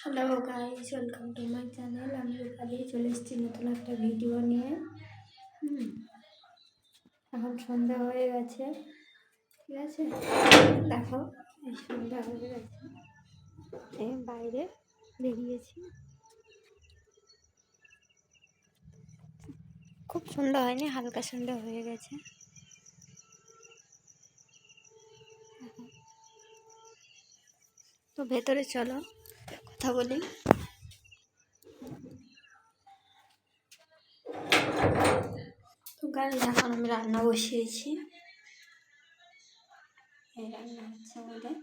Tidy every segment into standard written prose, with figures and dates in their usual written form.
Hello guys, welcome to my channel. আমি রূপালি চলে এসেছি নতুন একটা ভিডিও নিয়ে। এখন সন্ধ্যা হয়ে গেছে, ঠিক আছে? দেখো, এই সন্ধ্যা হয়ে গেছে, এই বাইরে বেরিয়েছি। খুব সন্ধ্যা হয়নি, হালকা সন্ধ্যা হয়ে গেছে। তো ভেতরে চলো কথা বলি। তো গাইস, এখন আমি রান্না বসিয়েছি। এই রান্না হচ্ছে আমাদের।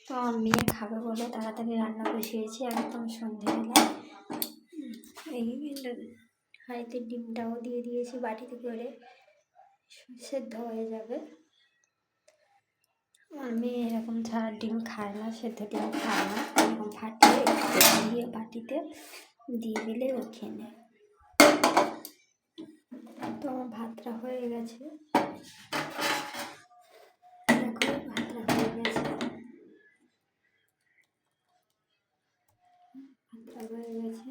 তো আমার মেয়ে খাবে বলে তাড়াতাড়ি রান্না বসিয়েছি, একদম সন্ধ্যেবেলায়। এই হাঁড়িতে ডিমটাও দিয়ে দিয়েছি বাটিতে করে, সেদ্ধ হয়ে যাবে। আমার মেয়ে এরকম ছাড়া ডিম খায় না, সেদ্ধ ডিম খায় না। এরকম ফাটিয়ে দিয়ে বাটিতে দিয়ে দিলে ও খেয়ে নেয়। তো আমার ভাতটা হয়ে গেছে, দেখো ভাতটা হয়ে গেছে, ভাতটা হয়ে গেছে।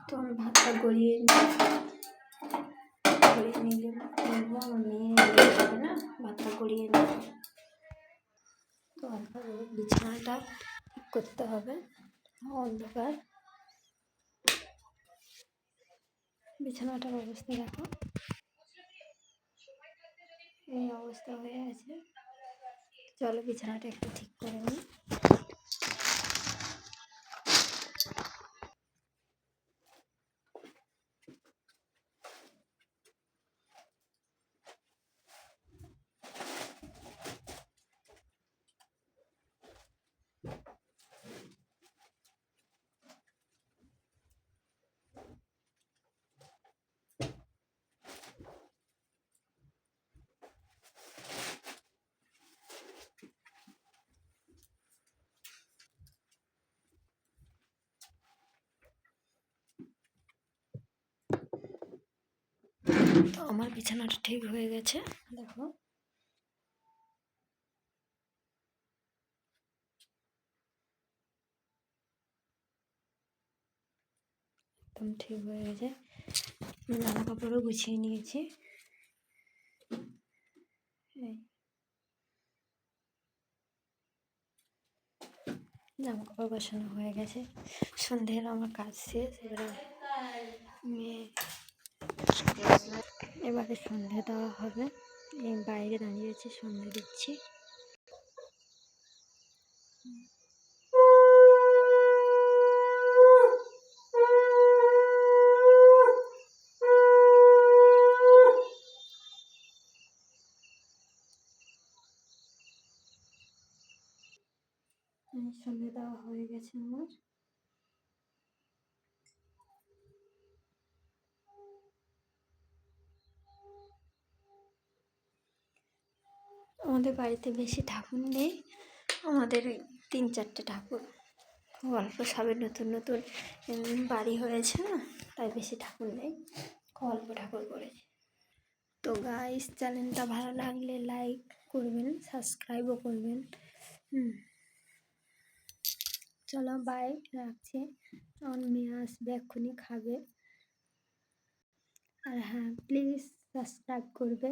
তো আমি ভাতটা গড়িয়ে নিলে বলবো আমার মেয়ে যাবে না, ভাতটা গড়িয়ে নেবে। তো হালকা বিছানাটা ঠিক করতে হবে, অন্ধকার। বিছানাটার অবস্থা দেখো, এই অবস্থা হয়ে আছে। চলো বিছানাটা একটু ঠিক করে নিই। তো আমার বিছানাটা ঠিক হয়ে গেছে, দেখো। একদম ঠিক হয়ে গেছে। জামা কাপড়ও গুছিয়ে নিয়েছি। জামা কাপড় বসানো হয়ে গেছে, সন্ধ্যের আমার কাজ শেষ। এবারে সন্ধ্যে দেওয়া হবে। এই বাইরে দাঁড়িয়েছি, সন্ধ্যে দিচ্ছি। সন্ধ্যে দেওয়া হয়ে গেছে আমার। আমাদের বাড়িতে বেশি ঠাকুর নেই, আমাদের 3-4টে ঠাকুর, খুব অল্প, সবে নতুন নতুন বাড়ি হয়েছে না, তাই বেশি ঠাকুর নেই, খুব অল্প ঠাকুর করেছে। তো গাইস, চ্যানেলটা ভালো লাগলে লাইক করবেন, সাবস্ক্রাইবও করবেন। চলো বাই, রাখছি। আমার মেয়ে আসবে, এক্ষুনি খাবে। আর হ্যাঁ, প্লিজ সাবস্ক্রাইব করবে।